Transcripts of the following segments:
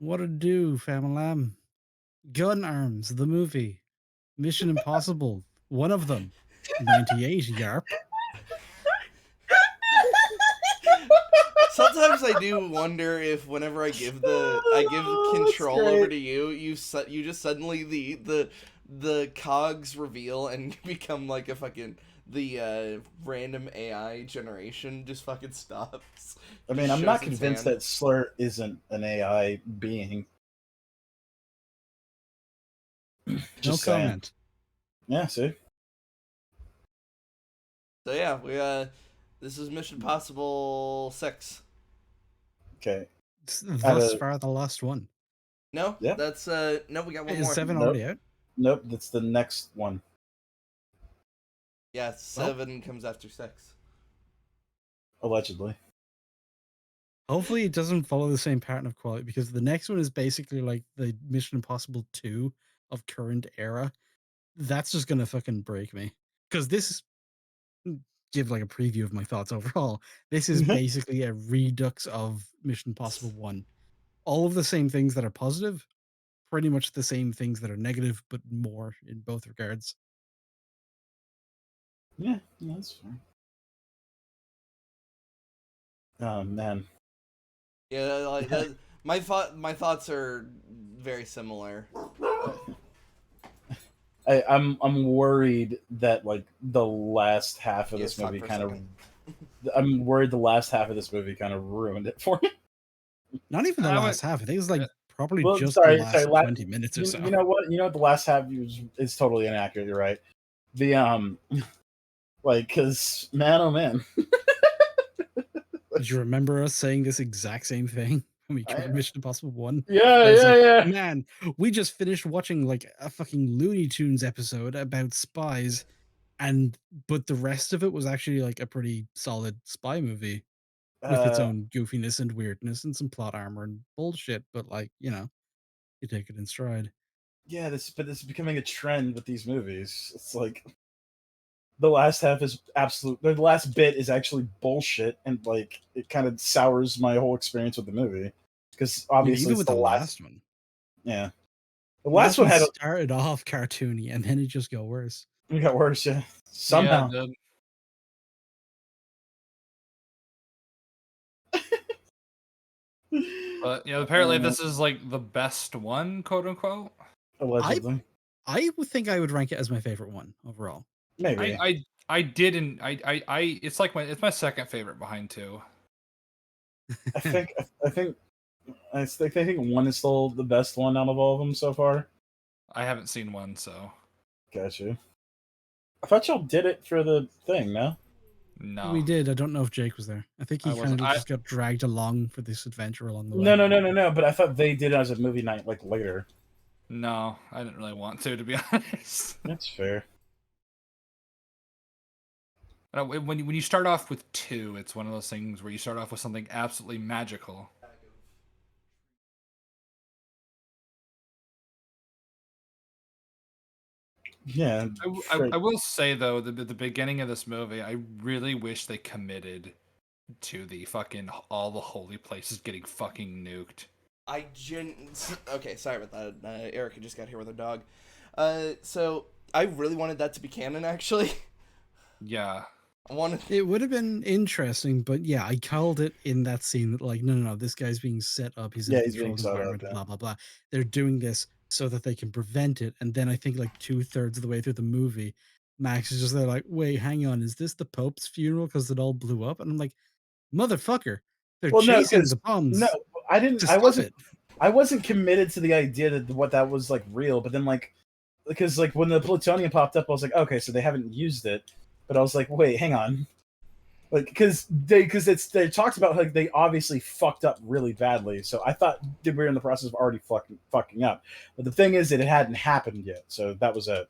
What to do, Famalam? Gun Arms, the movie. Mission Impossible, one of them. 98, YARP. Sometimes I do wonder if whenever I give That's control over great. to you, you just suddenly the cogs reveal and become like a fucking random AI generation just fucking stops. I mean, Just I'm not shows its convinced hand. that Slur isn't an AI being. No Just saying. comment. Yeah, see? So yeah, we this is Mission Possible 6. Okay. It's Out thus of far the last one. No, yeah. that's no, we got one Is more. 7 Nope. already out? Nope. That's the next one. Yeah, Well, 7 comes after 6. Allegedly. hopefully it doesn't follow the same pattern of quality because the next one is basically like the Mission Impossible 2 of current era. That's just gonna fucking break me. Because this give like a preview of my thoughts overall. This is basically a redux of Mission Impossible 1. All of the same things that are positive, pretty much the same things that are negative, but more in both regards. Yeah, that's fine. Oh man. Yeah, like that. My thoughts are very similar. I'm worried that like the last half of Yes, this talk movie for a kind of second. I'm worried the last half of this movie kind of ruined it for me. Not even the I would. last half. I think it's like probably Well, just the sorry. last 20 minutes or so. You know what? You know what? The last half is totally inaccurate. You're right. The like, cause man, oh man, Did you remember us saying this exact same thing when we I, covered Mission Impossible 1? yeah, I was yeah, like, yeah. man, we just finished watching like a fucking Looney Tunes episode about spies, and but the rest of it was actually like a pretty solid spy movie with its Uh, own goofiness and weirdness and some plot armor and bullshit, but like, you take it in stride. yeah. This is becoming a trend with these movies. It's like the last half is absolute. The last bit is actually bullshit, and like it kind of sours my whole experience with the movie because I mean, obviously even it's with the the last. last one. Yeah, the last Last one one had started off cartoony and then it just got worse. it got worse. Yeah, Yeah, it somehow. did. But apparently Uh, this is like the best one, quote unquote. I allegedly, I would think I would rank it as my favorite one overall. I maybe. I I didn't. I. It's like it's my second favorite behind two. I think I think I think one is still the best one out of all of them so far. I haven't seen one, so Got you. I thought y'all did it for the thing, no? We no. did. I don't know if Jake was there. I think I he kind wasn't. of I just got dragged along for this adventure along the No, way. no, no, no, no. But I thought they did it as a movie night, like later. no. I didn't really want to be honest. That's fair. When you start off with two, it's one of those things where you start off with something absolutely magical. Yeah, I will say though, the beginning of this movie, I really wish they committed to the fucking all the holy places getting fucking nuked. Okay, sorry about that. Erica just got here with her dog. So I really wanted that to be canon. Actually, Yeah, I wanted. It would have been interesting, but yeah, I called it in that scene that like, no, this guy's being set up. He's in yeah, a he's being controlled set up. environment, Yeah. blah blah blah. They're doing this so that they can prevent it. And then I think like 2/3 of the way through the movie, Max is just there like, wait, hang on, is this the Pope's funeral because it all blew up? And I'm like, motherfucker, they're Well, no, chasing because the no, bombs I didn't. to stop it. I wasn't committed to the idea that what that was like real. But then like, because like when the plutonium popped up, I was like, okay, so they haven't used it. But I was like, wait, hang on. Like, because they talked about like they obviously fucked up really badly. So I thought we were in the process of already fucking up. But the thing is that it hadn't happened yet. So that was it.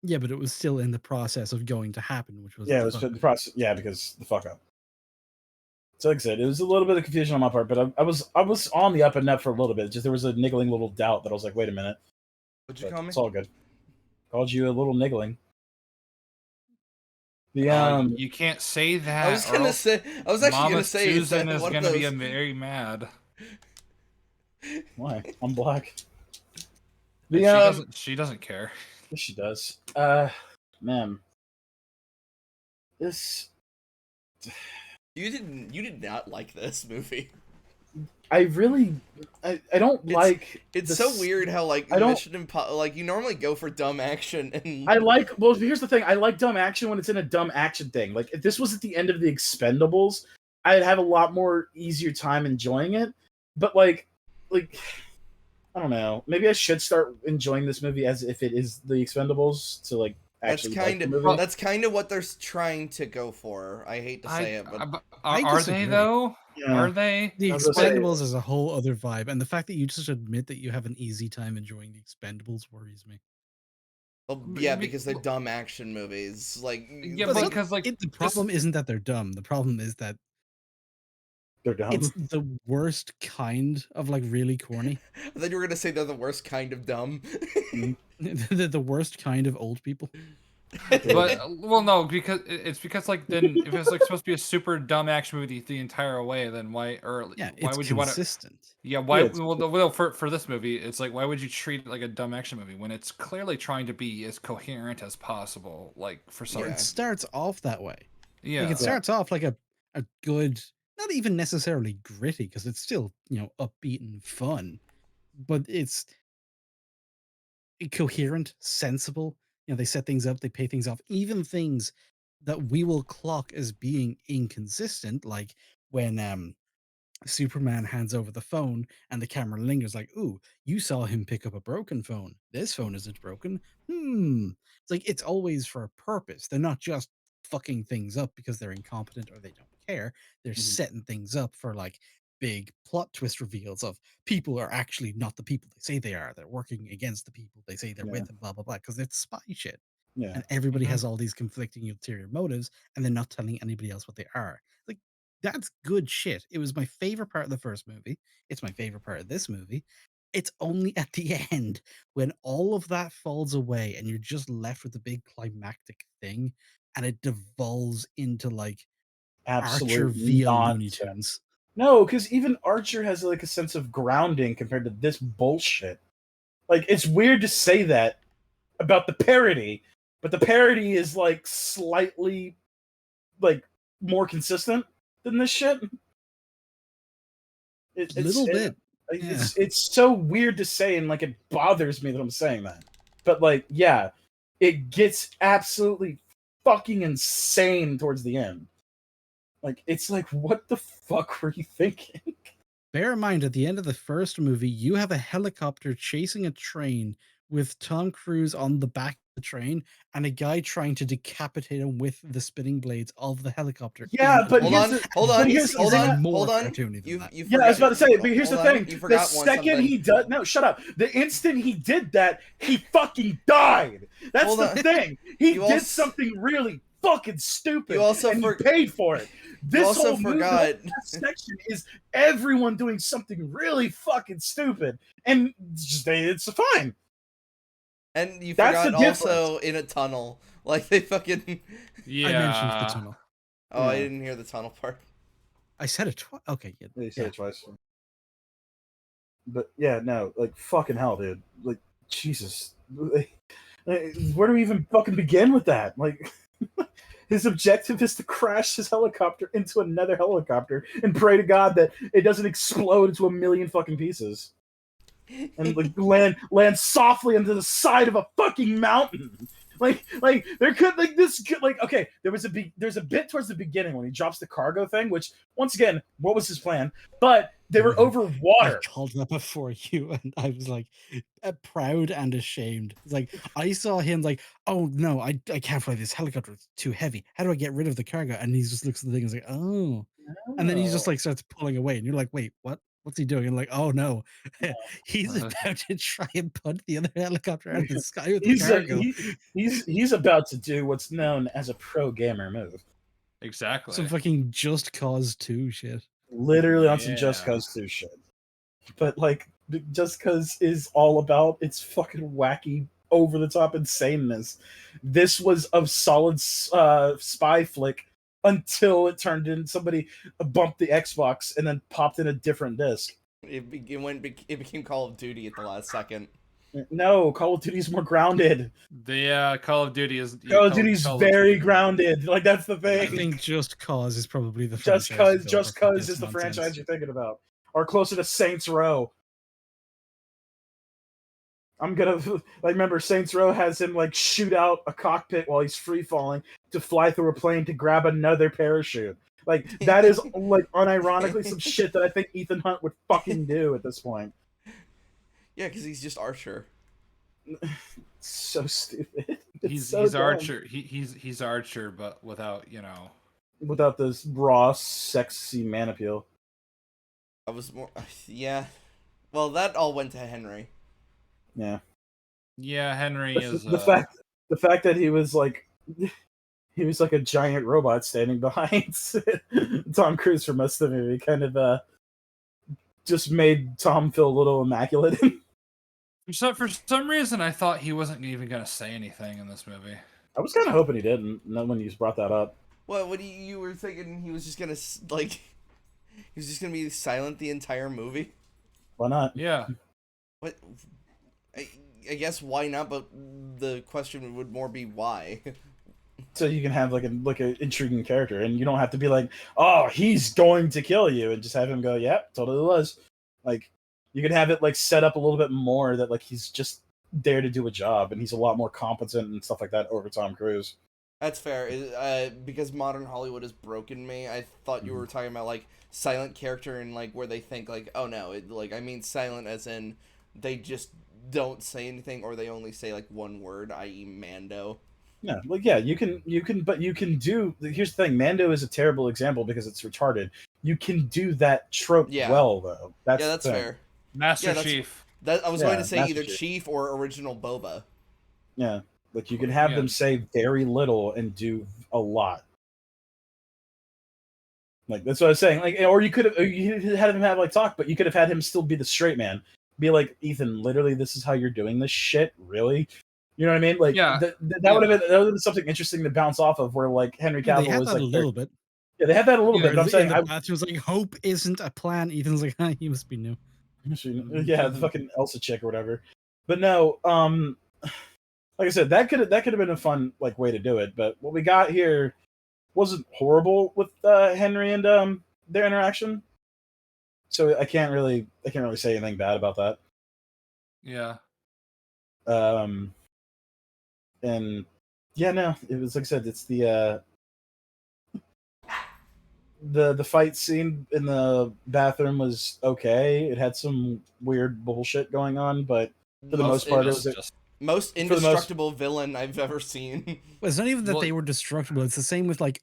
Yeah, but it was still in the process of going to happen, which was Yeah, it the was fuck the up. process. Yeah, because the fuck up. So like I said, it was a little bit of confusion on my part, but I was on the up and up for a little bit. Just there was a niggling little doubt that I was like, wait a minute. What'd you But call me? it's all good. Called you a little niggling. The you can't say I was that, or gonna else say. I was actually Mama gonna say it's Susan is one of gonna be those. very mad. Why? I'm black. And The she doesn't care. yes, she does. Man, this You did not like this movie. I really I don't It's like it's so this. weird how like I don't. like you normally go for dumb action and I like. Well, here's the thing. I like dumb action when it's in a dumb action thing. Like if this was at the end of the Expendables, I'd have a lot more easier time enjoying it. But like I don't know. Maybe I should start enjoying this movie as if it is the Expendables to like that's actually like kind the of movie. Well, that's kind of what they're trying to go for. I hate to say it, but I Are they disagree. though? Yeah, Are they? The I was gonna say. Expendables is a whole other vibe, and the fact that you just admit that you have an easy time enjoying the Expendables worries me. well, yeah, because they're dumb action movies. Like Yeah, But it's but not, because like the this, problem isn't that they're dumb. The problem is that They're it's dumb. the worst kind of like really corny. I thought you were gonna say they're the worst kind of dumb. Mhm. The worst kind of old people. but well, no, because it's because like then if it's like supposed to be a super dumb action movie the entire way, then Yeah, why it's would you want to? consistent. Yeah, why? Yeah, it's, Well, for this movie, it's like why would you treat it like a dumb action movie when it's clearly trying to be as coherent as possible? Like for Well, some, it Yeah. starts off that way. Like it yeah, yeah, starts off like a good, not even necessarily gritty, because it's still, upbeat and fun, but it's coherent, sensible. They set things up, they pay things off, even things that we will clock as being inconsistent, like when Superman hands over the phone and the camera lingers like, ooh, you saw him pick up a broken phone. This phone isn't broken. It's like it's always for a purpose. They're not just fucking things up because they're incompetent or they don't care. They're mhm, setting things up for like big plot twist reveals of people are actually not the people they say they are. They're working against the people they say they're yeah, with and blah blah blah. Because it's spy shit. yeah. And everybody hmm has all these conflicting ulterior motives and they're not telling anybody else what they are. Like that's good shit. It was my favorite part of the first movie. It's my favorite part of this movie. It's only at the end when all of that falls away and you're just left with the big climactic thing and it devolves into like Archer Absolute via Looney nonsense. Tunes. No, because even Archer has like a sense of grounding compared to this bullshit. Like it's weird to say that about the parody, but the parody is like slightly like more consistent than this shit. It, it's Little it, bit. Yeah. it's so weird to say, and like it bothers me that I'm saying that. But like, yeah, it gets absolutely fucking insane towards the end. Like it's like, what the fuck were you thinking? Bear in mind, at the end of the first movie, you have a helicopter chasing a train with Tom Cruise on the back of the train and a guy trying to decapitate him with the spinning blades of the helicopter in Yeah, the but Hold tunnel. here's on, the hold And but on, here's this the is hold thing. on, more hold on. cartoony than that. You Yeah, I was forgot. about to say, but here's the Hold on. thing: You the forgot one second something. he does, no, shut up. The instant he did that, he fucking died. That's Hold the on. thing. He You did also something really fucking you stupid, also and he for paid for it. you This also whole movie, the whole forgot last section is everyone doing something really fucking stupid, and it's fine. and you That's the forgot difference. also in a tunnel. Like they fucking I mentioned the yeah. tunnel. Oh, I Yeah, didn't hear the tunnel part. I said it twice. Okay, yeah, you said yeah. it twice. But yeah, no, like fucking hell, dude. Like Jesus, where do we even fucking begin with that? Like. His objective is to crash his helicopter into another helicopter and pray to God that it doesn't explode into a million fucking pieces and like land softly onto the side of a fucking mountain. Like there could like this could like okay there's a bit towards the beginning when he drops the cargo thing, which once again, what was his plan? But they were over I water. called that before you, and I was like proud and ashamed. It's like I saw him like, oh no, I can't fly this helicopter. It's too heavy. How do I get rid of the cargo? And he just looks at the thing and is like, oh, and then he just Oh, like starts pulling away, and you're like, wait, what? What's he doing? And like, oh no, he's Uh, about to try and punch the other helicopter out of the sky with the he's a, cargo. he's about to do what's known as a pro gamer move. Some exactly. fucking Just Cause 2 shit. Literally on some Just Yeah. Cause 2 shit. But like Just Cause is all about its fucking wacky, over the top insaneness. This was a solid spy flick until it turned in somebody bumped the Xbox and then popped in a different disc. It became Call of Duty at the last second. No, Call of Duty's more grounded. The Call of Duty is Call of Duty's Call of very Duty. grounded. Like that's the I thing. think Just Cause is probably the Just franchise to cause, go just for cause this is the nonsense. franchise you're thinking about, or closer to Saints Row. I'm gonna like remember Saints Row has him like shoot out a cockpit while he's free falling to fly through a plane to grab another parachute. Like that is like unironically some shit that I think Ethan Hunt would fucking do at this point. Yeah, because he's just Archer. It's so stupid. It's He's so dumb. Archer. He's Archer, but without Without this raw, sexy man appeal. I was more, yeah. Well, that all went to Henry. Yeah. Yeah, Henry is The fact that he was like a giant robot standing behind Tom Cruise for most of the movie, kind of just made Tom feel a little immaculate. for some reason I thought he wasn't even gonna say anything in this movie. I was kind of hoping he didn't. Not when you brought that up. What you were thinking? He was just gonna like, he was just gonna be silent the entire movie. Why not? Yeah. What? I guess why not? But the question would more be why. So you can have like a intriguing character, and you don't have to be like, oh, he's going to kill you, and just have him go, yep, totally was. Like, you can have it like set up a little bit more that like he's just there to do a job, and he's a lot more competent and stuff like that over Tom Cruise. That's fair. Because modern Hollywood has broken me. I thought you were talking about like silent character and like where they think like, oh no, I mean silent as in they just don't say anything or they only say like one word, i.e. Mando. Yeah, like yeah, you can, but you can do. Here's the thing: Mando is a terrible example because it's retarded. You can do that trope Yeah. well, though. That's Yeah, that's the thing. fair. Master Yeah, Chief. That I was going Yeah, to say Master either Chief. Chief or original Boba. Yeah, like you can have Yeah. them say very little and do a lot. Like that's what I was saying. Like, or you could have had him have like talk, but you could have had him still be the straight man. Be like, Ethan, literally, this is how you're doing this shit. Really, you know what I mean? Like, Yeah. that would have been something interesting to bounce off of. Where like Henry They Cavill had was that like, a little bit. yeah, they had that a little Yeah, bit. But I'm In saying, the bathroom's like, hope isn't a plan. Ethan's like, he must be new. yeah, the fucking Elsa chick or whatever. But no, like I said, that could have been a fun like way to do it. But what we got here wasn't horrible with Henry and their interaction. So I can't really say anything bad about that. Yeah. And yeah, no, it was like I said, it's the fight scene in the bathroom was okay. It had some weird bullshit going on, but for the most part, it was most indestructible villain I've ever seen. Well, it's not even that Well- they were destructible. It's the same with like,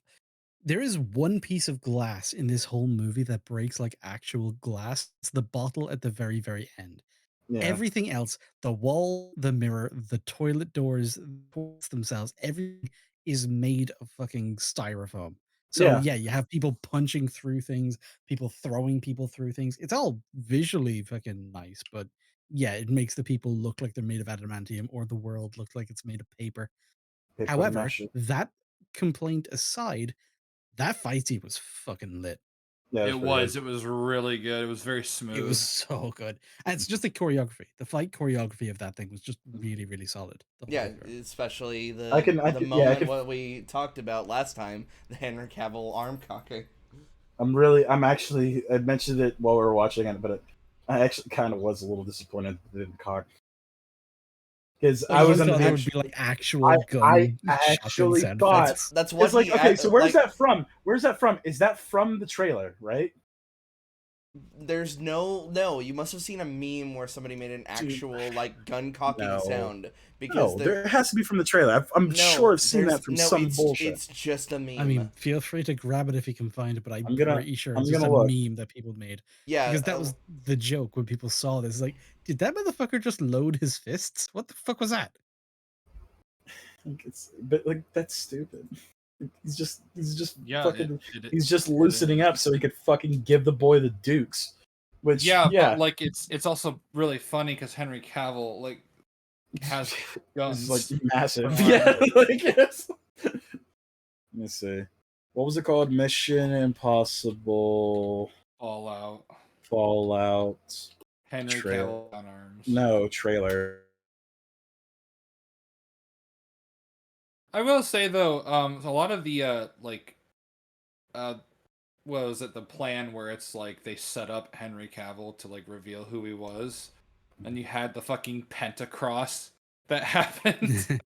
there is one piece of glass in this whole movie that breaks like actual glass. It's the bottle at the very, very end. yeah, Everything else, the wall, the mirror, the toilet doors, the toilets themselves, everything is made of fucking styrofoam. So Yeah. yeah, you have people punching through things, people throwing people through things. It's all visually fucking nice, but yeah, it makes the people look like they're made of adamantium or the world look like it's made of paper. paper However, mache. that complaint aside, that fight scene was fucking lit. Yeah, It was really good. It was very smooth. It was so good. And it's just the choreography. The fight choreography of that thing was just really, really solid. the whole Yeah, way through. especially the yeah, moment what we talked about last time, the Henry Cavill arm cocking. I mentioned it while we were watching it, but I actually kind of was a little disappointed that it didn't cock. Because I was thought under there the would be like actual I gun shotgun actually sound thought effects. That's what it's like he okay. So where's like, that from? Where's that from? Is that from the trailer? Right? There's no. You must have seen a meme where somebody made an actual like gun cocking No. sound because No, there has to be from the trailer. I'm no, sure I've seen there's- that from no, some it's, bullshit. It's just a meme. I mean, feel free to grab it if you can find it, but I'm pretty sure I'm it's just gonna a look. meme that people made. yeah, Because that was the joke when people saw this. Like, did that motherfucker just load his fists? What the fuck was that? But like that's stupid. He's just Yeah, fucking. it- He's just loosening up so he could fucking give the boy the dukes. Which but like it's also really funny because Henry Cavill like has guns. It's like massive. for Yeah, armor. like yes. Let me see. What was it called? Mission Impossible Fallout. Fallout. Henry Cavill on arms. No trailer. I will say though, a lot of the what was it, the plan where it's like they set up Henry Cavill to like reveal who he was, and you had the fucking Pentacross that happened.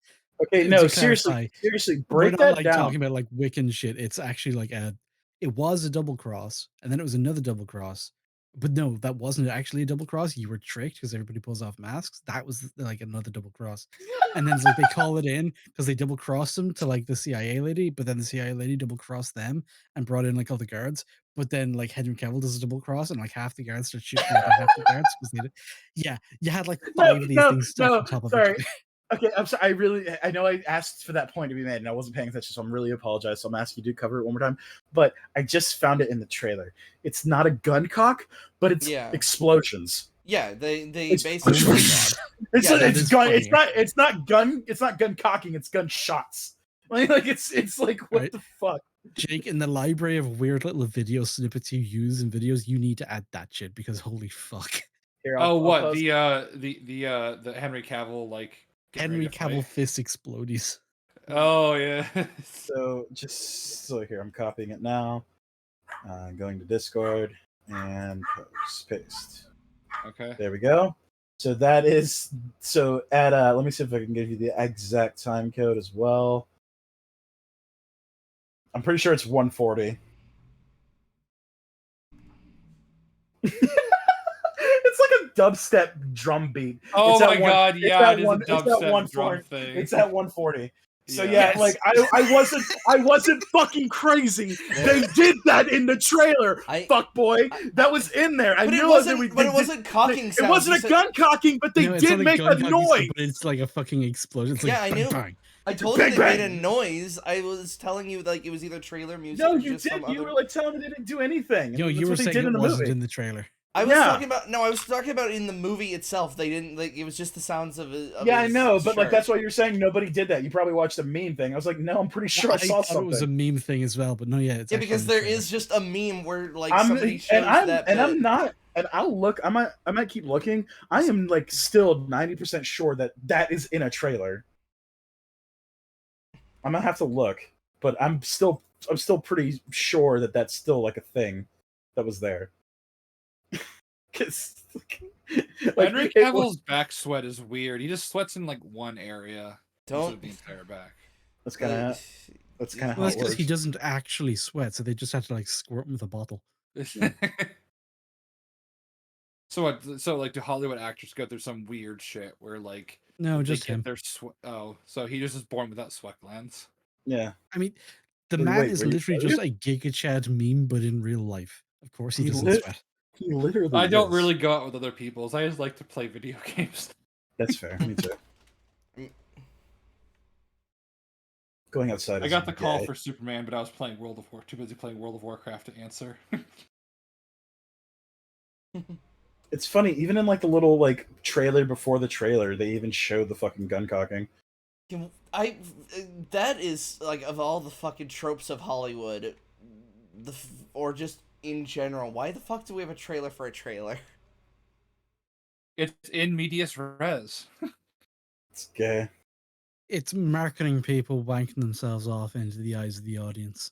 Okay, To no, clarify, seriously, we're break not that like down. talking about like Wiccan shit. It's actually like it was a double cross, and then it was another double cross. But no, that wasn't actually a double cross. You were tricked because everybody pulls off masks. That was like another double cross. And then it's like they call it in because they double crossed them to like the CIA lady, but then the CIA lady double crossed them and brought in like all the guards. But then like Henry Cavill does a double cross and like half the guards start shooting the other half the guards because they did. Yeah, you had like No, 5 of these no, things stacked no. on top of each Sorry. other. Okay, I'm sorry. I know I asked for that point to be made, and I wasn't paying attention, so I'm really apologize. So I'm asking you to cover it one more time. But I just found it in the trailer. It's not a gun cock, but it's Yeah. explosions. Yeah, they It's, basically. Oh my god. It's, Yeah, that it's is gun. funnier. It's not gun cocking. It's gun shots. Like it's like what Right. the fuck. Jake, in the library of weird little video snippets you use in videos, you need to add that shit because holy fuck. Here, Oh, I'll what post. the Henry Cavill like getting ready Henry to Cavill fight? fist explodies. Oh yeah. So here, I'm copying it now. Going to Discord and paste. Okay. There we go. So that is at let me see if I can give you the exact time code as well. I'm pretty sure it's 140. It's like a dubstep drum beat. Oh It's at my god, it's yeah, at it is a it's at dubstep 140. drum thing. It's at 140. So Yeah. yeah, Yes. like I wasn't fucking crazy. They did that in the trailer. Fuck boy, that was in there. I But it knew wasn't. But it wasn't cocking It sounds. wasn't You a said- gun cocking, but they No, it's did not a make gun a cocking noise. sound, but it's like a fucking explosion. It's like Yeah, I bang, knew. bang. I told you Bang, they made a bang. noise. I was telling you like it was either trailer music No, or you just did. some You other. were like telling me they didn't do anything. Yo, That's you were what they saying did it in the wasn't movie. in the trailer. I was Yeah. talking about no. I was talking about in the movie itself. They didn't like. It was just the sounds of. Yeah, I know, but like shirt. that's why you're saying nobody did that. You probably watched a meme thing. I was like, no, I'm pretty sure I saw thought something. it was a meme thing as well, but no, yeah, it's Yeah, actually because in the there trailer. is just a meme where like I'm somebody shows that. and I'm bit. not, and I'll look. I might keep looking. I am like still 90% sure that that is in a trailer. I'm gonna have to look, but I'm still pretty sure that that's still like a thing that was there. Because Henry it Cavill's was, back sweat is weird. He just sweats in like one area instead Don't. of the entire back. that's kind of Well, how Well, that's it because works. he doesn't actually sweat, so they just have to like squirt him with a bottle. So what? So like, do Hollywood actors go through some weird shit where like No, they just get him. their sweat? Oh, so he just is born without sweat glands. Yeah. I mean, the Wait, man is were you literally just a Giga Chad meme, but in real life. Of course, he He doesn't sweat. He literally. I don't is. really go out with other people's. I just like to play video games. That's fair. Me too. Going outside. I got the call gay. for Superman, but I was playing World of War. Too busy playing World of Warcraft to answer. It's funny, even in like the little like trailer before the trailer, they even showed the fucking gun cocking. That is like of all the fucking tropes of Hollywood, or just in general. Why the fuck do we have a trailer for a trailer? It's in medias res. It's gay. It's marketing people wanking themselves off into the eyes of the audience.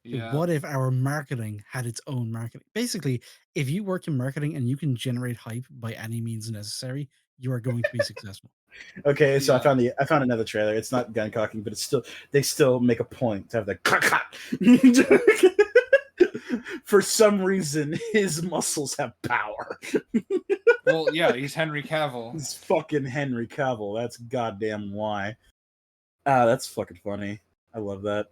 Yeah. What if our marketing had its own marketing? Basically, if you work in marketing and you can generate hype by any means necessary, you are going to be successful. Okay, so Yeah. I found another trailer. It's not gun cocking, but it's still they still make a point to have the cock. For some reason, his muscles have power. Well, yeah, he's Henry Cavill. It's fucking Henry Cavill. That's goddamn why. Ah, that's fucking funny. I love that.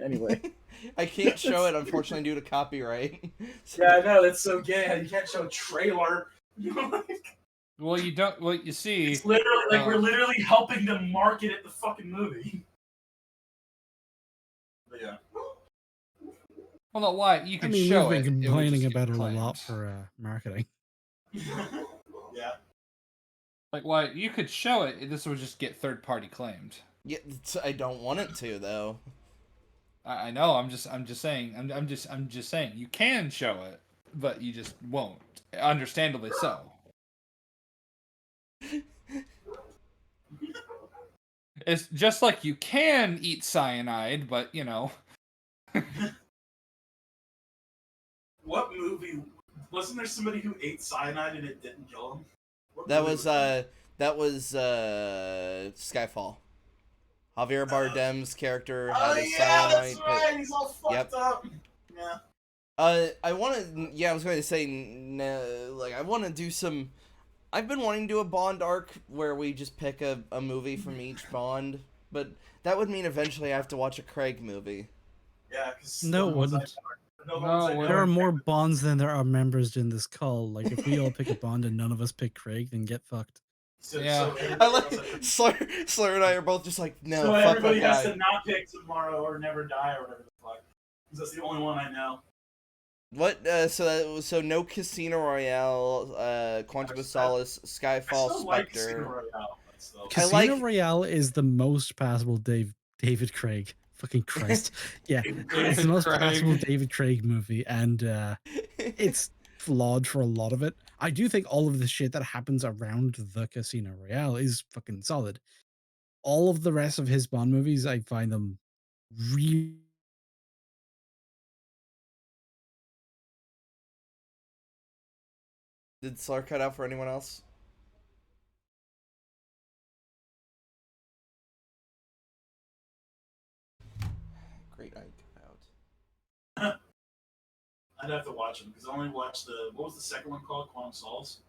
Anyway. I can't show it unfortunately due to copyright. So- Yeah, I know, that's so gay. You can't show a trailer. Well, you don't. Well, you see, It's literally like we're literally helping them market it the fucking movie. But yeah. well, no, why? You I could mean, show we've been it. It would complaining just get about it a lot claimed. for marketing. Yeah. Like, why? You could show it. This would just get third-party claimed. Yeah, I don't want it to though. I know. I'm just saying. I'm just saying. You can show it, but you just won't. Understandably so. It's just like you can eat cyanide, but you know. What movie? Wasn't there somebody who ate cyanide and it didn't kill him? What That movie was Skyfall. Javier Bardem's character Oh had a yeah, that's cyanide pit. right. He's all fucked Yep. up. Yeah. I want to. Yeah, I was going to say, like, I want to do some. I've been wanting to do a Bond arc where we just pick a movie from each Bond, but that would mean eventually I have to watch a Craig movie. Yeah, because No, it wouldn't. There are more Bonds than there are members in this call. Like, if we all pick a Bond and none of us pick Craig, then get fucked. Yeah. I like Slur and I are both just like, no, so fuck everybody that has guy. to not pick Tomorrow or Never Die or whatever the fuck. Because that's the only one I know. What? So no Casino Royale, Quantum of Solace, I Skyfall, still like Casino Spectre. Royale. But still. Casino like- Royale is the most passable David Craig. Fucking Christ. Yeah, it's the most Craig. passable David Craig movie, and it's flawed for a lot of it. I do think all of the shit that happens around the Casino Royale is fucking solid. All of the rest of his Bond movies, I find them really. Did Slur cut out for anyone else? Great night cut out. I'd have to watch them because I only watched what was the second one called? Quantum Souls.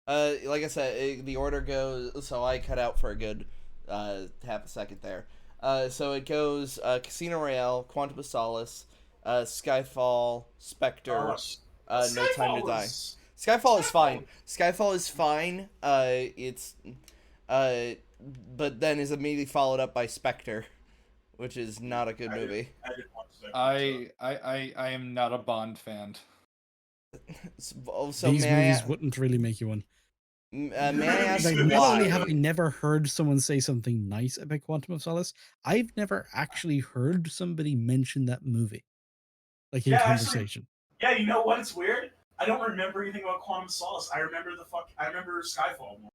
Like I said, the order goes. So I cut out for a good half a second there. So it goes Casino Royale, Quantum of Solace, Skyfall, Spectre, No Time to Die. Skyfall is fine. Skyfall is fine. It's but then is immediately followed up by Spectre, which is not a good movie. I didn't watch Spectre. I am not a Bond fan. So These may movies I, wouldn't really make you one. may I ask Like, why? not only have I never heard someone say something nice about Quantum of Solace, I've never actually heard somebody mention that movie, like in Yeah, conversation. Yeah, you know what? It's weird. I don't remember anything about Quantum Solace. I remember I remember Skyfall more.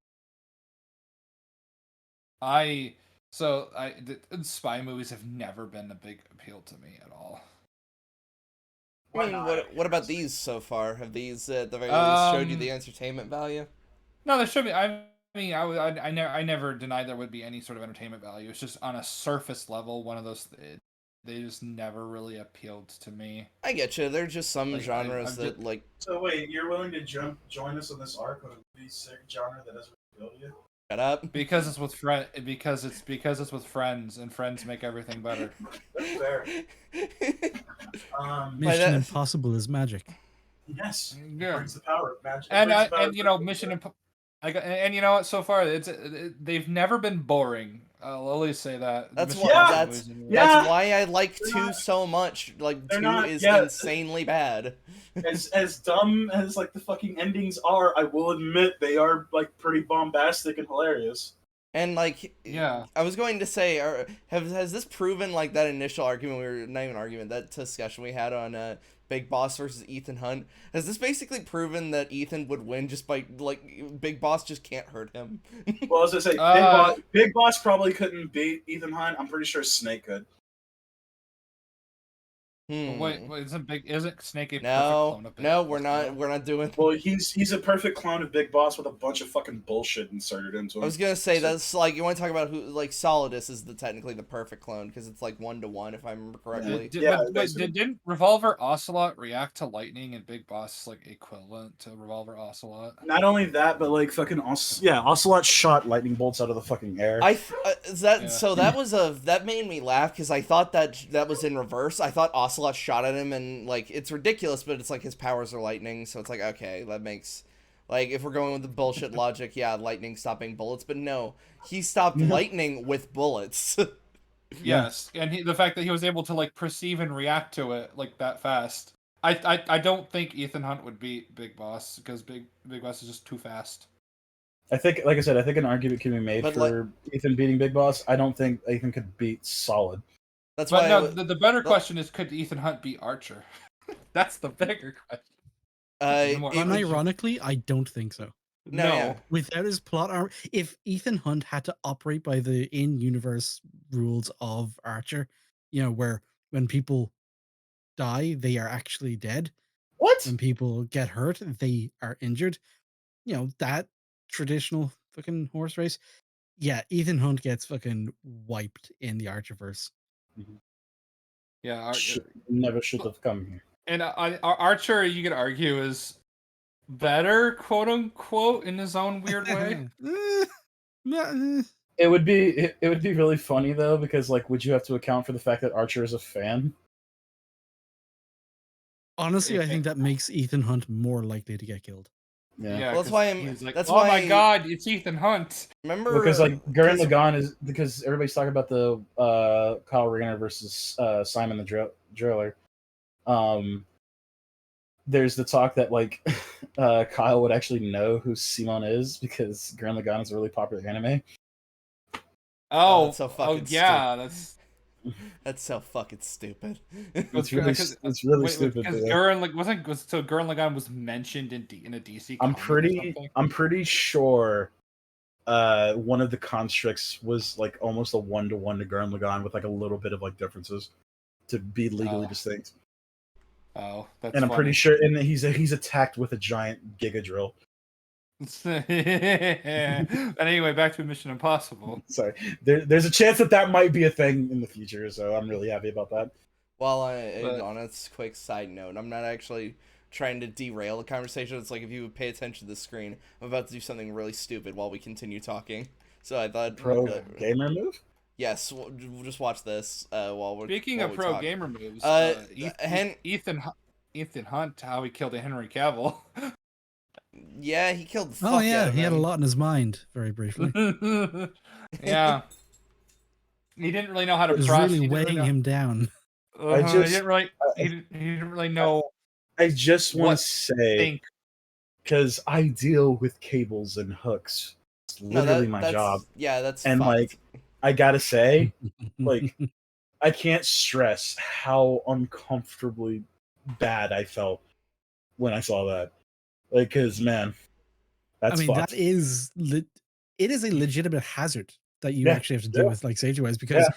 Spy movies have never been a big appeal to me at all. I Why mean, not? what about these so far? Have these at the very least showed you the entertainment value? No, there should be. I mean, I never denied there would be any sort of entertainment value. It's just on a surface level, one of those. They just never really appealed to me. I get you. There's just some Like, genres I've that like. So wait, you're willing to join us on this arc on a movie genre that doesn't appeal to you? Shut up. Because it's with because it's with friends, and friends make everything better. That's fair. Mission Impossible is magic. Yes. Yeah. Brings the power of magic. And you know, and you know what? So far, they've never been boring. I'll always say that. That's Mission why. Impossible That's movies, that's why I like two so much. Like They're two not- is yeah. insanely bad. as dumb as like the fucking endings are, I will admit they are like pretty bombastic and hilarious. And like, Yeah. I was going to say, has this proven like that initial argument not even argument, that discussion we had on Big Boss versus Ethan Hunt? Has this basically proven that Ethan would win just by like Big Boss just can't hurt him? Well, as I say, Big Boss probably couldn't beat Ethan Hunt. I'm pretty sure Snake could. Wait, isn't Snake a perfect No, clone of Big no, Boss? we're not doing. Well, he's a perfect clone of Big Boss with a bunch of fucking bullshit inserted into him. I was gonna say that's like, you want to talk about who, like, Solidus is technically the perfect clone because it's like 1-to-1 if I remember correctly. Didn't Revolver Ocelot react to lightning and Big Boss like equivalent to Revolver Ocelot? Not only that, but like fucking Ocelot shot lightning bolts out of the fucking air. So that made me laugh because I thought that was in reverse. I thought Ocelot shot at him, and like, it's ridiculous, but it's like his powers are lightning, so it's like, okay, that makes, like, if we're going with the bullshit logic, yeah, lightning stopping bullets, but no, he stopped lightning with bullets. Yes, and the fact that he was able to like perceive and react to it like that fast. I don't think Ethan Hunt would beat Big Boss because Big Boss is just too fast. I think, like I said, I think an argument can be made But for Ethan beating Big Boss. I don't think Ethan could beat Solid. That's But why no, the better well, question is, could Ethan Hunt be Archer? That's the bigger question. The more it would Unironically, I don't think so. no, yeah. no. Without his plot armor, if Ethan Hunt had to operate by the in-universe rules of Archer, where when people die, they are actually dead. What? When people get hurt, they are injured. That traditional fucking horse race. Yeah, Ethan Hunt gets fucking wiped in the Archerverse. Yeah, Never should have come here. and Archer, you could argue, is better, quote unquote, in his own weird way. Nah, It would be really funny though, because like, would you have to account for the fact that Archer is a fan? honestly, I If think it, that makes Ethan Hunt more likely to get killed. Yeah. yeah, Well, because he's like, that's oh my why god, it's Ethan Hunt. Because remember like Gurren Lagann is because everybody's talking about the Kyle Rayner versus Simon the Driller. Um, there's the talk that like Kyle would actually know who Simon is because Gurren Lagann is a really popular anime. that's Oh, so oh fucking stupid. yeah, that's That's so fucking stupid. It's really because stupid. But, yeah. Gurren like so Gurren Lagann was mentioned in a DC I'm comic or pretty something. I'm pretty sure one of the constructs was like almost a 1-to-1 to Gurren Lagann with like a little bit of like differences to be legally Oh, distinct. oh, that's And I'm pretty funny. sure and he's attacked with a giant giga drill. But anyway, back to Mission Impossible. Sorry. There's a chance that might be a thing in the future, so I'm really happy about that. Well, But on a quick side note, I'm not actually trying to derail the conversation. It's like if you would pay attention to the screen, I'm about to do something really stupid while we continue talking. So I thought, Pro gamer move? yes, we'll just watch this speaking while of we pro talk. gamer moves, Hen, Ethan Hunt, how he killed Henry Cavill. yeah, he killed the Oh fuck out yeah, of he had a him. lot in his mind, very briefly. Yeah, he didn't really know how to It was process. really He didn't really weighing know. him down. I He just didn't really. I, He didn't really know I just want to what to say think. because I deal with cables and hooks. It's No, literally my job. that's And fucked. like I gotta say, like I can't stress how uncomfortably bad I felt when I saw that. Like, cause man, I that's mean, fucked. it is a legitimate hazard that you Yeah, actually have to deal yeah, with, like safety wise, yeah, because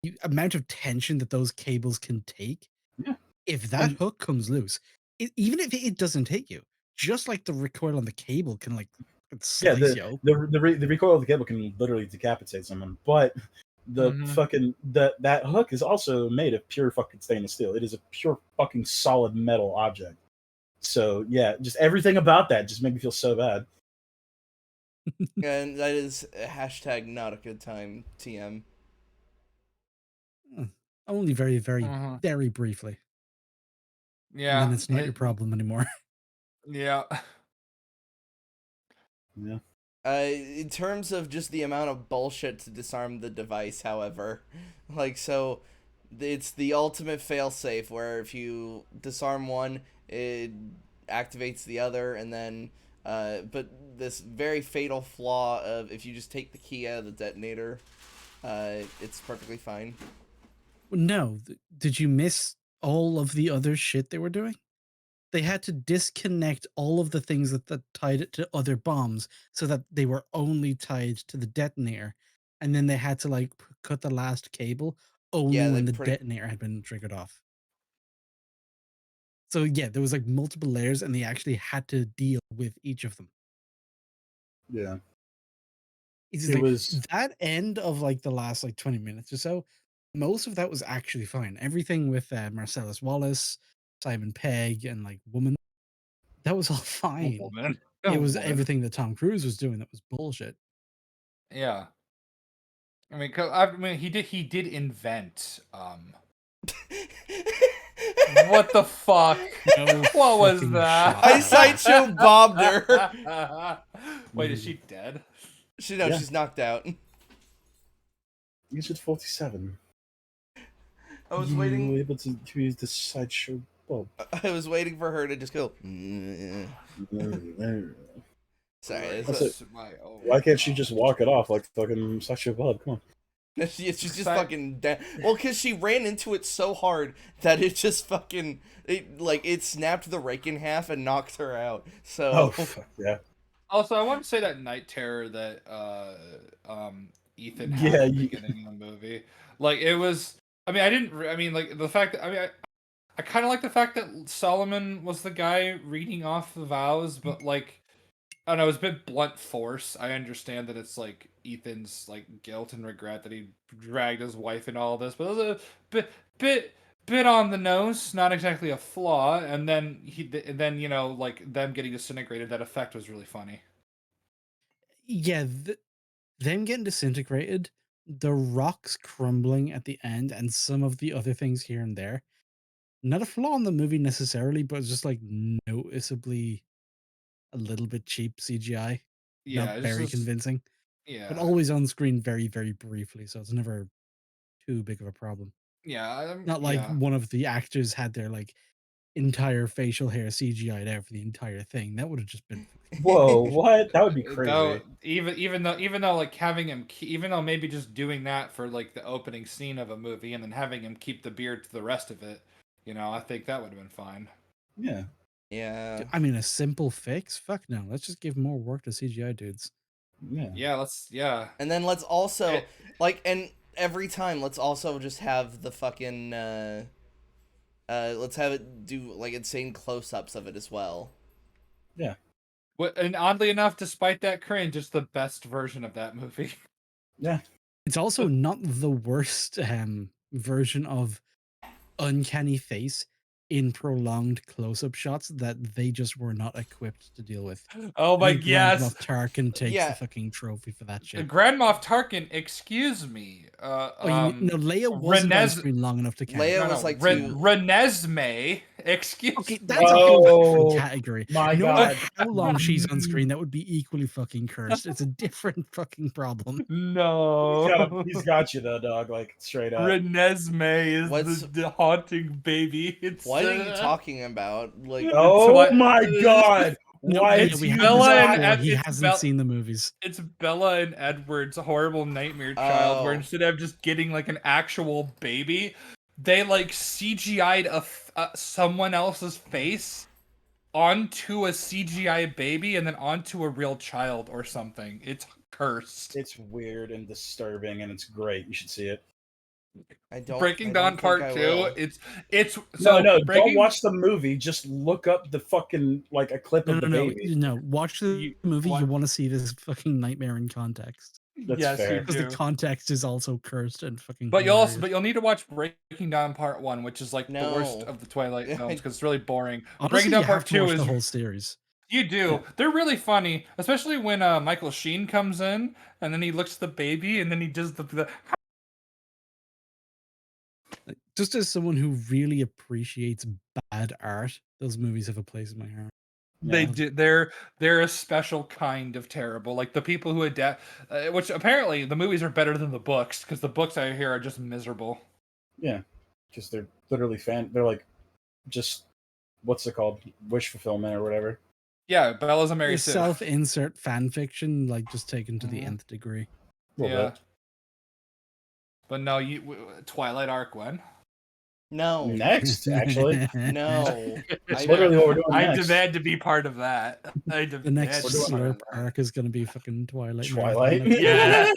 the amount of tension that those cables can take. yeah. If that And hook comes loose, even if it doesn't hit you, just like the recoil on the cable can like yeah, slice you open. the recoil of the cable can literally decapitate someone, but the Mhm. fucking that hook is also made of pure fucking stainless steel. It is a pure fucking solid metal object. So yeah, just everything about that just made me feel so bad. And that is hashtag not a good time. TM. Hmm. Only very, very, Mhm. very briefly, and then Yeah. it's not your problem anymore. Yeah. Yeah, In terms of just the amount of bullshit to disarm the device, however, like so, it's the ultimate failsafe where if you disarm one, it activates the other, and then, but this very fatal flaw of if you just take the key out of the detonator, it's perfectly fine. No, did you miss all of the other shit they were doing? They had to disconnect all of the things that tied it to other bombs so that they were only tied to the detonator. And then they had to like cut the last cable only Yeah, they when the pretty. detonator had been triggered off. So yeah, there was like multiple layers and they actually had to deal with each of them. yeah. It's just It like was that end of like the last like 20 minutes or so, most of that was actually fine. Everything with Marcellus Wallace, Simon Pegg, and like Woman, that was all A fine. woman. It A was woman. everything that Tom Cruise was doing that was bullshit. Yeah. He did invent. What the fuck? No What was fucking that? shot, I Tyler. sideshow bobbed her. Wait, is she dead? yeah. She's knocked out. Use it 47. I was You were waiting. able to use the sideshow Bob. I was waiting for her to just go. Sorry. That's it. Grace, my oh Why can't she god. just walk it off like fucking sideshow Bob? Come on. She's just fucking dead. Well, because she ran into it so hard that it just fucking it snapped the rake in half and knocked her out. Oh, So fuck yeah. Also, I want to say that night terror that Ethan had Yeah, at the beginning of the movie, like it was. I mean, I didn't. I mean, like the fact that I kind of like the fact that Solomon was the guy reading off the vows, but like I don't know, it was a bit blunt force. I understand that it's like Ethan's like guilt and regret that he dragged his wife in all this, but it was a bit bit on the nose, not exactly a flaw. And then like them getting disintegrated, that effect was really funny. Yeah, them getting disintegrated, the rocks crumbling at the end, and some of the other things here and there. Not a flaw in the movie necessarily, but it's just like noticeably a little bit cheap CGI. Not Yeah, it's very just convincing, but yeah, always on screen very, very briefly. So it's never too big of a problem. Not like yeah. one of the actors had their like entire facial hair CGI'd out for the entire thing. That would have just been Whoa, what? That would be Though crazy. even though like having him even though maybe just doing that for like the opening scene of a movie and then having him keep the beard to the rest of it, I think that would have been fine. Yeah. yeah, I mean, a simple fix? Fuck no. Let's just give more work to CGI dudes. Yeah. Yeah. and then let's also It, and every time let's also just have the fucking let's have it do like insane close-ups of it as well. Yeah. and oddly enough, despite that cringe, it's the best version of that movie. Yeah. It's also not the worst version of uncanny face in prolonged close-up shots that they just were not equipped to deal with. Oh I my think Grand yes. Moff Tarkin takes the Yeah, fucking trophy for that shit. Grand Moff Tarkin, excuse me. Oh, no, Leia wasn't on screen long enough to count. Leia No, was no, like too. Renesmee, excuse Okay, that's a me. whole different Oh category. my No matter god. how long she's on screen, that would be equally fucking cursed. It's a different fucking problem. No. He's got you though, dog. Like straight up. Renesmee is What's the haunting baby. It's what are you talking about? Like, it's Oh what my god. No, Why yeah, did we you had this Bella and not? before. He it's hasn't seen the movies. it's Bella and Edward's horrible nightmare child, where oh, instead of just getting like an actual baby, they like CGI'd someone else's face onto a CGI baby and then onto a real child or something. It's cursed. It's weird and disturbing and it's great. You should see it. Breaking I don't Dawn think Part I 2, will. it's No, so no, don't Breaking watch the movie. Just look up the fucking like a clip No, of no, the no, baby. no. Watch the you movie. You what want to see this fucking nightmare in context That's yes, you fair. because the do. context is also cursed and fucking But hilarious. you'll need to watch Breaking Down Part 1, which is like the worst No. of the Twilight films because it's really boring. But Breaking Honestly, you Down have Part to 2 watch the is whole series. you Yeah. do. They're really funny, especially when Michael Sheen comes in and then he looks at the baby and then he does the Like, just as someone who really appreciates bad art, those movies have a place in my heart. they Yeah. do. They're a special kind of terrible. Like the people who adapt, which apparently the movies are better than the books because the books I hear are just miserable. Yeah. Because they're literally they're like just what's it called? Wish fulfillment or whatever. Yeah, Bella's a Mary It's Sue. self-insert fan fiction, like just taken to the Mhm. nth degree. A little Yeah, bit. but no, Twilight arc when? No. Next, actually. No. It's I literally what we're doing I next. demand to be part of that. I The next demand We're to be doing part of Slurp that. arc is going to be fucking Twilight Twilight. marathon. Yeah.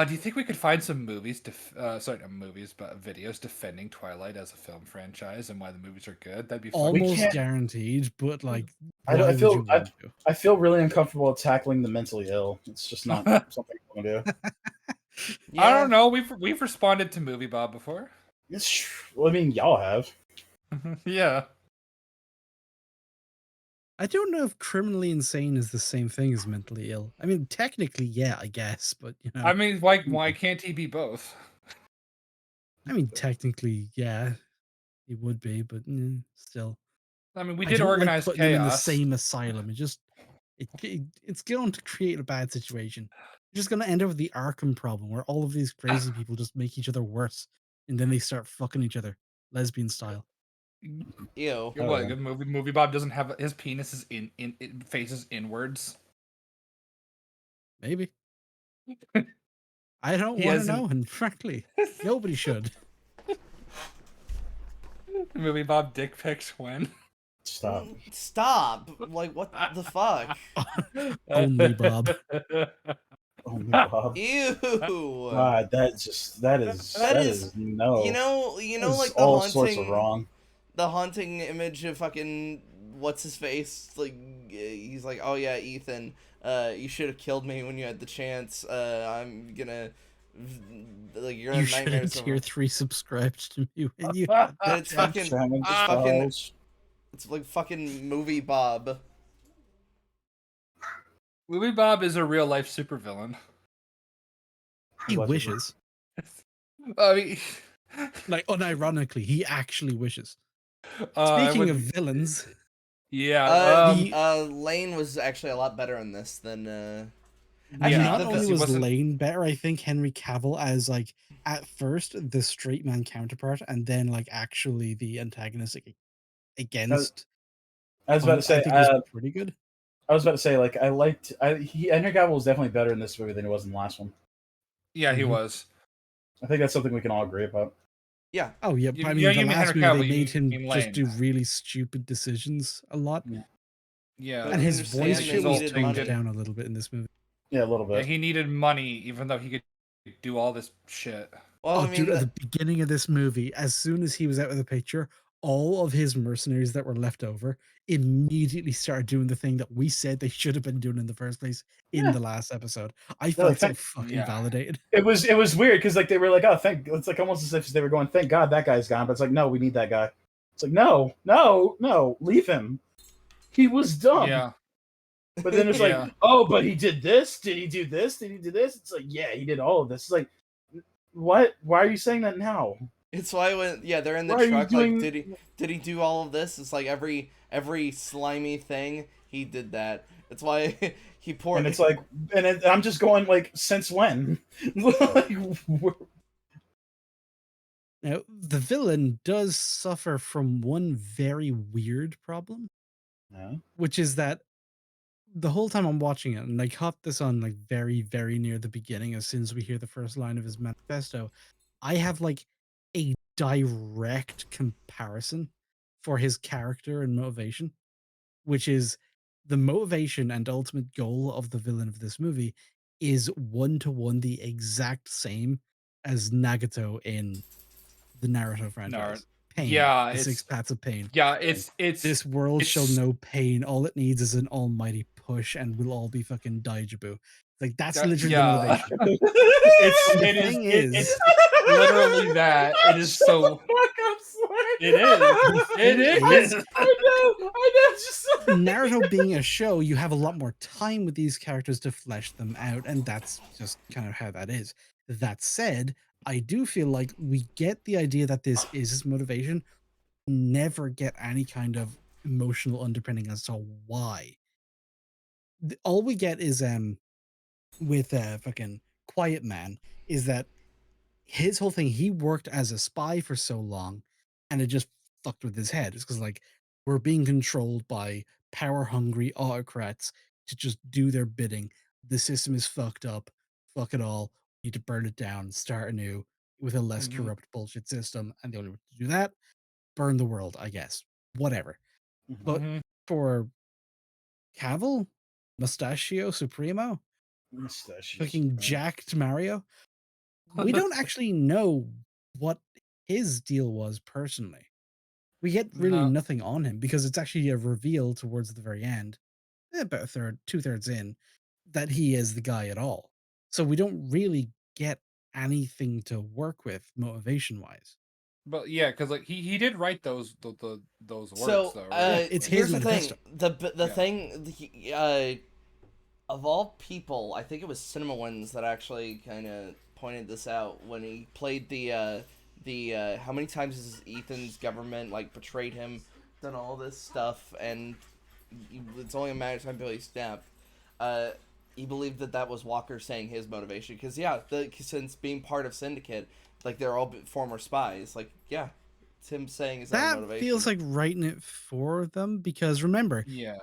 Do you think we could find some movies, sorry, not movies, but videos defending Twilight as a film franchise and why the movies are good? That'd be fun. We Almost can't- guaranteed, but like, I why would you feel want to? I feel really uncomfortable tackling the mentally ill. It's just not something I want to do. I Yeah. don't know. We've responded to Movie Bob before. Well, I mean, y'all have. Yeah. I don't know if criminally insane is the same thing as mentally ill. I mean, technically, yeah, I guess, but you know, I mean, why can't he be both? I mean, technically, yeah, it would be, but still, I mean, we I did don't like organize putting them in the chaos. same asylum. It's going to create a bad situation. You're just going to end up with the Arkham problem, where all of these crazy people just make each other worse, and then they start fucking each other, lesbian style. Ew. What? Movie Bob doesn't have his penis is in faces inwards. Maybe. I don't He want to hasn't. know, and frankly, nobody should. Movie Bob dick pics when. Stop. Stop! Like, what the fuck? Only Bob. Only Bob. Ew! God, that That is, is no. That is like the all sorts of haunting, wrong. image of fucking what's his face. Like, he's like, oh yeah, Ethan, you should have killed me when you had the chance. I'm gonna, like, you're You in should have nightmares tier over. 3 subscribed to me when you had the And it's chance. fucking, it's like fucking movie Bob. Movie Bob is a real life supervillain. He Allegedly. wishes. I mean, Like, unironically, he actually wishes. I Speaking of would. villains, Yeah. the Lane was actually a lot better in this than. Actually, Yeah, not the only because he was wasn't. Lane better, I think Henry Cavill as like at first the straight man counterpart, and then like actually the antagonistic I, against I was about to I say. think was pretty good. I was about to say, like, I liked. Henry Cavill was definitely better in this movie than he was in the last one. Yeah, he Mhm. was. I think that's something we can all agree about. yeah. Oh yeah, You, but I yeah, mean the you mean last Henry movie they Cavill? made You him mean just Lane? do really stupid decisions a lot, Yeah, But and you his voice understand they shit was needed toned money. down a little bit in this movie. Yeah, a little Yeah, bit. he needed money, even though he could do all this shit. Well, Oh, I dude, mean, at the beginning of this movie, as soon as he was out of the picture, all of his mercenaries that were left over immediately started doing the thing that we said they should have been doing in the first place in Yeah. the last episode. I They're like, felt so fucking Yeah. validated. it was weird because like they were like, oh, thank. It's like almost as if they were going, thank God that guy's gone. But it's like, no, we need that guy. It's like, no, leave him. He was dumb. Yeah, But then it's like, yeah. oh, but he did this. Did he do this? Did he do this? It's like, yeah, he did all of this. It's like, what? Why are you saying that now? it's why when they're in the Why are you truck, like, doing? did he do all of this? It's like every slimy thing he did that. It's why he And poured. it's like, I'm just going like, since when? Like, Now, the villain does suffer from one very weird problem, yeah. which is that the whole time I'm watching it, and I caught this on like very, very near the beginning, as soon as we hear the first line of his manifesto, I have like a direct comparison for his character and motivation, which is the motivation and ultimate goal of the villain of this movie is one to one the exact same as Nagato in the Naruto No, franchise. Pain, yeah, the six paths of pain. it's This world shall it's know pain. All it needs is an almighty push, and we'll all be fucking Daijibu. Like that's literally the yeah. motivation. And the thing is, It's literally that. It is Shut the so. fuck up, Slang. It is. the It thing is, is. I know. Just Naruto being a show, you have a lot more time with these characters to flesh them out, and that's just kind of how that is. That said, I do feel like we get the idea that this is his motivation, never get any kind of emotional underpinning as to why. All we get is with fucking Quiet Man is that his whole thing, he worked as a spy for so long and it just fucked with his head. It's because like we're being controlled by power hungry autocrats to just do their bidding. The system is fucked up. Fuck it all. We need to burn it down, start anew with a less Mhm. corrupt bullshit system. And the only way to do that, burn the world, I guess. Whatever. But Mhm. for Cavill, Mustachio Supremo, Mustachios. fucking jacked Mario, we don't actually know what his deal was personally. We get really No, nothing on him because it's actually a reveal towards the very end, about a third, two-thirds in, that he is the guy at all. So we don't really get anything to work with motivation wise. but yeah, because like he did write those words So, though, right? Yeah, it's his here's the thing. manifesto. The Yeah. thing, of all people, I think it was CinemaWins that actually kind of pointed this out when he played the how many times has Ethan's government like betrayed him, done all this stuff, and it's only a matter of time until he snapped. Uh, he believed that that was Walker saying his motivation because since being part of Syndicate, like they're all former spies. Like yeah, it's him saying his own That motivation. feels like writing it for them because remember, Yeah.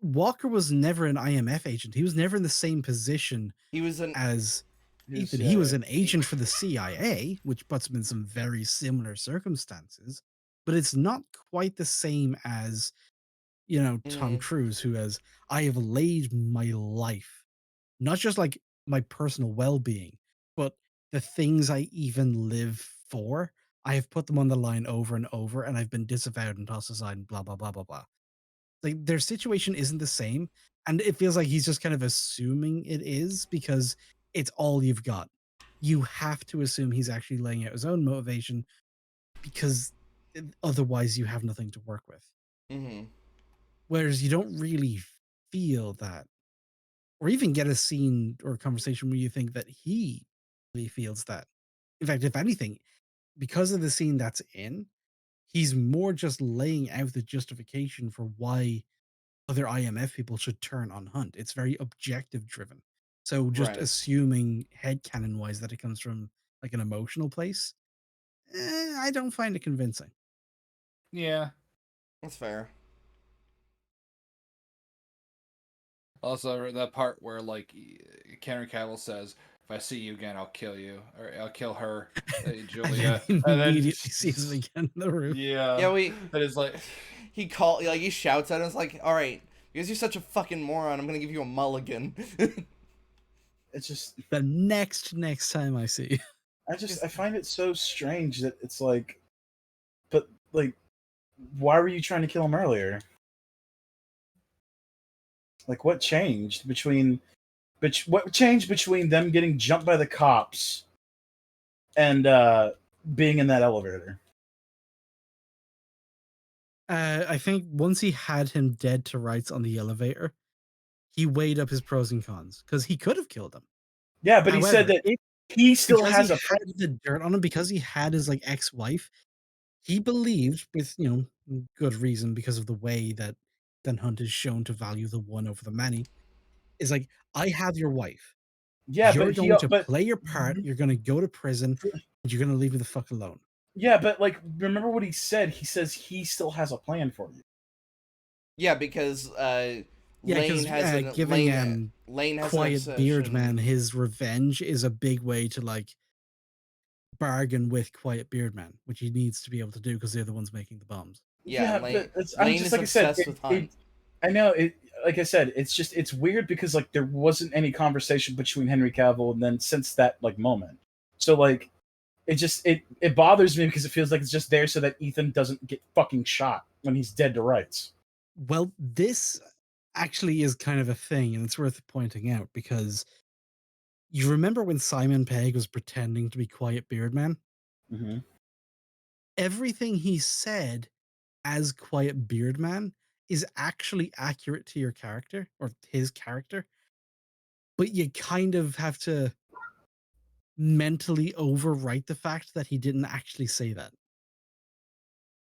Walker was never an IMF agent. He was never in the same position He was an as He's Ethan. He was CIA. an agent for the CIA, which puts him in some very similar circumstances, but it's not quite the same as, Tom mhm, Cruise, who has, I have laid my life, not just like my personal well being, but the things I even live for. I have put them on the line over and over, and I've been disavowed and tossed aside, and blah, blah, blah, blah, blah. Like their situation isn't the same, and it feels like he's just kind of assuming it is because it's all you've got. You have to assume he's actually laying out his own motivation because otherwise you have nothing to work with. mhm, Whereas you don't really feel that, or even get a scene or a conversation where you think that he really feels that. In fact, if anything, because of the scene that's in, he's more just laying out the justification for why other IMF people should turn on Hunt. It's very objective driven. So just right. assuming headcanon wise that it comes from like an emotional place, I don't find it convincing. Yeah. That's fair. Also, that part where like Henry Cavill says, "If I see you again, I'll kill you, or I'll kill her, And then Julia," he and then immediately sees him again on the roof. Yeah, yeah, we that is like, he shouts at us like, "All right, because you're such a fucking moron, I'm gonna give you a mulligan." It's just The next time I see you. I find it so strange that it's like, but like, why were you trying to kill him earlier? Like, what changed between, what changed between them getting jumped by the cops and being in that elevator? I think once he had him dead to rights on the elevator, he weighed up his pros and cons because he could have killed him. Yeah, but he said However, that he still because he has a had the dirt on him, because he had his like ex-wife, he believed with good reason because of the way that then Hunt is shown to value the one over the many. Is like, I have your wife. yeah, You're but he going to but play your part. mhm. You're going to go to prison, and you're going to leave me the fuck alone. Yeah, but like, remember what he said? He says he still has a plan for you. Yeah, because Yeah, Lane because has an giving Lane has an Quiet Beard Man obsession. his revenge is a big way to like bargain with Quiet Beard Man, which he needs to be able to do because they're the ones making the bombs. Yeah, Yeah, but I'm Lane just is like I said. obsessed with Hunt. I know it. Like I said, it's weird because like there wasn't any conversation between Henry Cavill and then since that like moment. So like it bothers me because it feels like it's just there so that Ethan doesn't get fucking shot when he's dead to rights. Well, this actually is kind of a thing, and it's worth pointing out because you remember when Simon Pegg was pretending to be Quiet Beard Man? Mm-hmm. Everything he said as Quiet Beard Man is actually accurate to your character or his character, but you kind of have to mentally overwrite the fact that he didn't actually say that.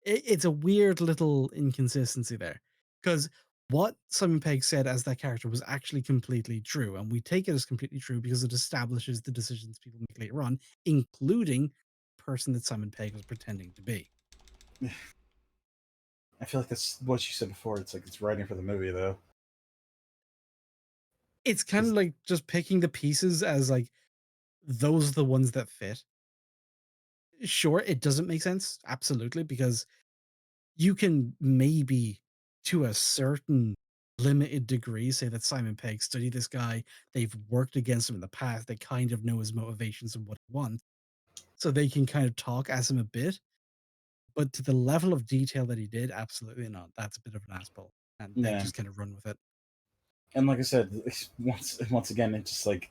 It's a weird little inconsistency there because what Simon Pegg said as that character was actually completely true, and we take it as completely true because it establishes the decisions people make later on, including the person that Simon Pegg was pretending to be. I feel like that's what you said before. It's like it's writing for the movie though. It's kind of 'Cause- like just picking the pieces as like those are the ones that fit. Sure, it doesn't make sense, absolutely, because you can maybe to a certain limited degree say that Simon Pegg studied this guy, they've worked against him in the past, they kind of know his motivations and what he wants, so they can kind of talk as him a bit. But to the level of detail that he did, absolutely not. That's a bit of an asshole, and they yeah, just kind of run with it. and like I said, once again, it's just like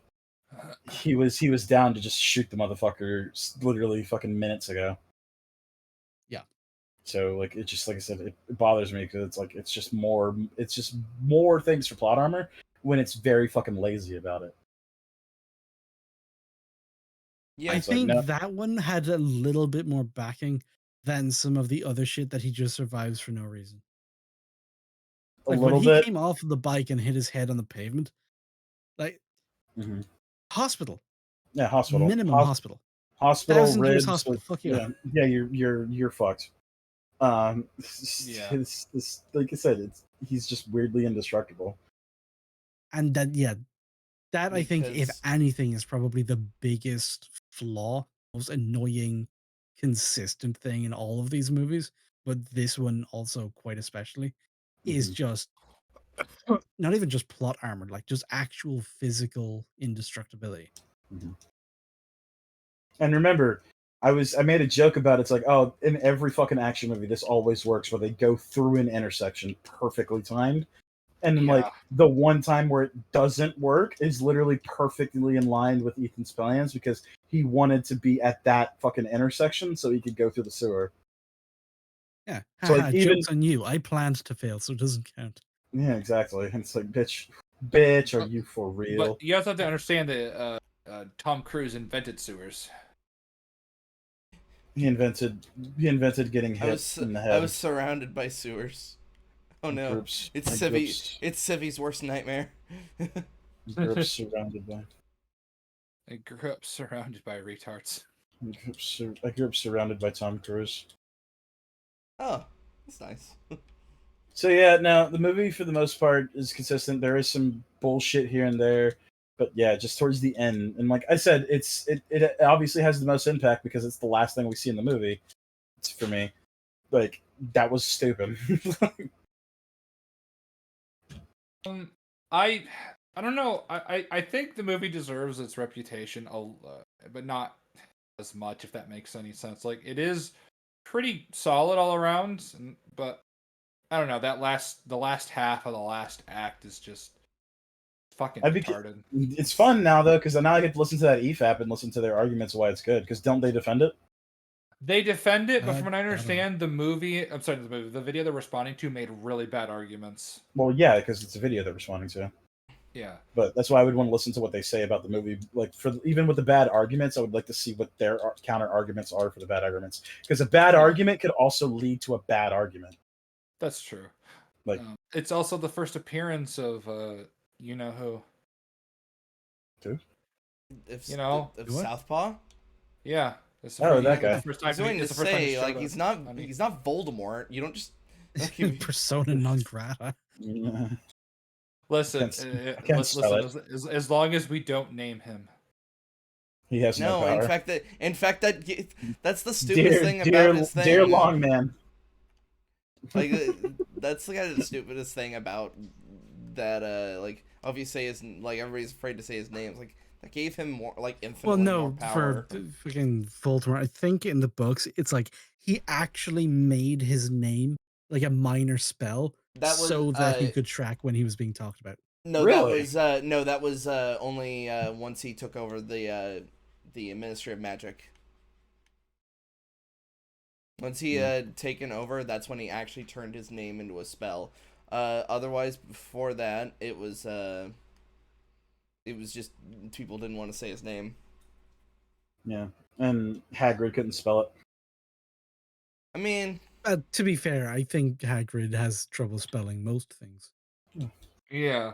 he was down to just shoot the motherfucker literally fucking minutes ago. Yeah. So like it just like I said, it bothers me because it's just more things for plot armor when it's very fucking lazy about it. Yeah, I It's like think no, that one had a little bit more backing than some of the other shit that he just survives for no reason. a Like when little he bit. came off the bike and hit his head on the pavement, like Hmm. hospital, Yeah, hospital, minimum hospital, hospital, 1,000 years ribs. hospital. Fuck you. Yeah, yeah, you're fucked. yeah. Like I said, he's just weirdly indestructible. And that, yeah, that I think, if Because anything, is probably the biggest flaw, most annoying, consistent thing in all of these movies, but this one also quite especially, is Mhm. just not even just plot armor, like just actual physical indestructibility. Mhm. And remember, I made a joke about it's like, oh, in every fucking action movie, this always works where they go through an intersection perfectly timed. And then, Yeah. like, the one time where it doesn't work is literally perfectly in line with Ethan's plans because he wanted to be at that fucking intersection so he could go through the sewer. Yeah, So, like, haha, even joke's on you. I planned to fail, so it doesn't count. yeah, exactly. And it's like, bitch, are But, you for but real? you guys have to understand that Tom Cruise invented sewers. He invented getting I hit was in the I head. was surrounded by sewers. Oh no, Groups, it's Civi. groups, It's Civi's worst nightmare. groups surrounded by. I grew up surrounded by retards. I grew up surrounded by Tom Cruise. Oh, that's nice. So yeah, now the movie for the most part is consistent. There is some bullshit here and there, but yeah, just towards the end, and like I said, it obviously has the most impact because it's the last thing we see in the movie. It's, for me, like that was stupid. Um, I I don't know. I think the movie deserves its reputation, but not as much, if that makes any sense. Like, it is pretty solid all around, but I don't know. The last half of the last act is just fucking I beca- retarded. it's fun now though because now I get to listen to that EFAP and listen to their arguments why it's good. Because don't they defend it? They defend it, but from what I I don't know. understand, I'm sorry, the video they're responding to made really bad arguments. Well, yeah, because it's a video they're responding to. Yeah. But that's why I would want to listen to what they say about the movie. Like for even with the bad arguments, I would like to see what their counter arguments are for the bad arguments. Because a bad Yeah. argument could also lead to a bad argument. That's true. Like It's also the first appearance of you know who. who? If You know? of What? Southpaw. Yeah. It's Oh, that the guy. first I was time going to it's the first time he say, like, showed he's up. not I mean, he's not Voldemort. You don't just like, Persona non grata. Yeah, listen, I can't spell listen. it. As long as we don't name him. He has no no. In power. fact, that's the stupidest thing about his Dear thing. Longman. Like that's the kind of the stupidest thing about that. Like, obviously, is like everybody's afraid to say his name. It's like that gave him more, like, Well, infinitely more no, for power. fucking Voldemort, I think in the books, it's like he actually made his name like a minor spell That was so that he could track when he was being talked about. no, Really? that was only once he took over the Ministry of Magic. Once he Yeah. had taken over, that's when he actually turned his name into a spell. Otherwise, before that, it was just people didn't want to say his name. Yeah. And Hagrid couldn't spell it. I mean, To be fair, I think Hagrid has trouble spelling most things. Yeah.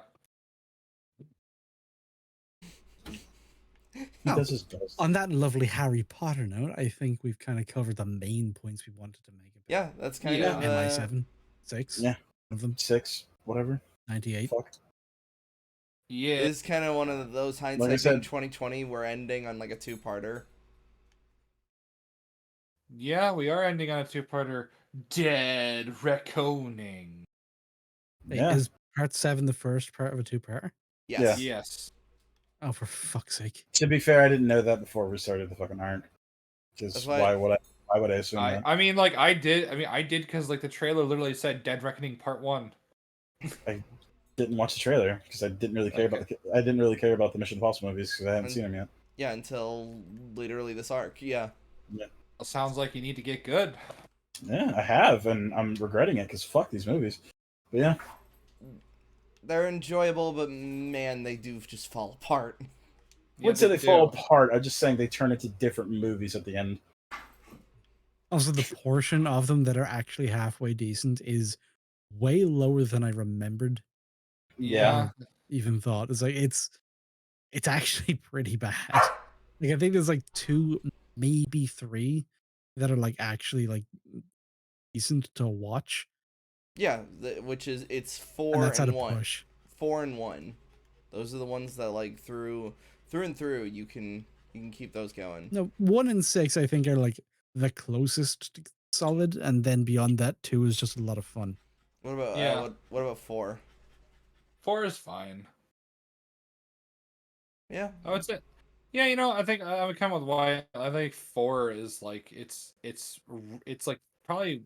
He Oh, does his best. on that lovely Harry Potter note, I think we've kind of covered the main points we wanted to make about yeah, that's kind Yeah. of MI7, 6, Yeah. one of them, 6, whatever. 98. Fuck. Yeah. is kind of one of those Like I hindsight being said, 2020. We're ending on like a two-parter. Yeah, we are ending on a two-parter. Dead Reckoning. Wait, yeah. is part 7 the first part of a two-parter? Yeah. Yes. Yes. Oh, for fuck's sake. To be fair, I didn't know that before we started the fucking arc. That's Because why. why would I assume that? I mean, like, I did because, like, the trailer literally said Dead Reckoning Part 1. I didn't watch the trailer because I didn't really care Okay. about the Mission Impossible movies because I haven't seen them yet. Yeah, until literally this arc. Yeah. Yeah. Well, sounds like you need to get good. Yeah, I have, and I'm regretting it because fuck these movies. But yeah, They're enjoyable, but man, they do just fall apart. I Yeah, wouldn't say they do. fall apart. I'm just saying they turn into different movies at the end. Also, the portion of them that are actually halfway decent is way lower than I remembered. Yeah. Even thought. It's like it's actually pretty bad. Like I think there's like 2, maybe 3 that are like actually like decent to watch. Yeah, which is it's And 4 that's at and a 1. push. 4 and 1. Those are the ones that like through and through you can keep those going. No, 1 and 6 I think are like the closest to solid, and then beyond that 2 is just a lot of fun. What about Yeah. what about 4? 4 is fine. Yeah. I would say, yeah, you know, I think I would come with Y. I think 4 is like it's like probably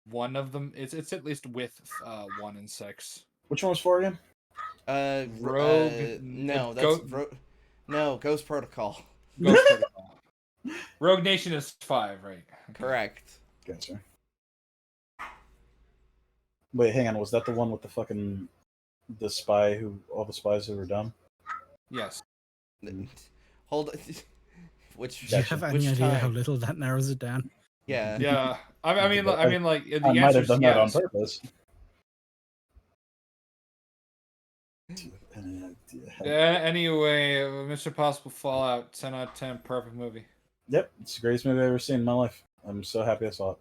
one of them. It's at least with 1 and 6. Which one was 4 again? Rogue, No, that's no, Ghost Protocol. Ghost Protocol. Rogue Nation is 5, right? Okay. Correct. Gotcha. Wait, hang on. Was that the one with the fucking all the spies who were dumb? Yes. Hold which Do you Gotcha. have any which idea how time? little that narrows it down? Yeah. Yeah. I mean, like I the might answer have is done that on yes. purpose. Anyway, Mr. Possible Fallout, 10 out of 10, perfect movie. Yep, it's the greatest movie I've ever seen in my life. I'm so happy I saw it.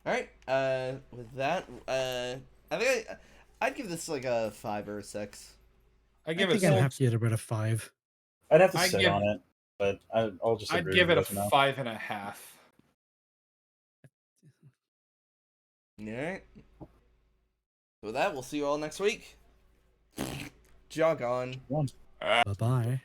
All right. With that, I think I'd give this like a 5 or a 6. I I give think it. I'd So, have to get about a 5. I'd have to I sit give. on it, but I'll just I'd agree give with it you a guys for now. 5.5. All right. With that, we'll see you all next week. Jog on. One. Bye bye.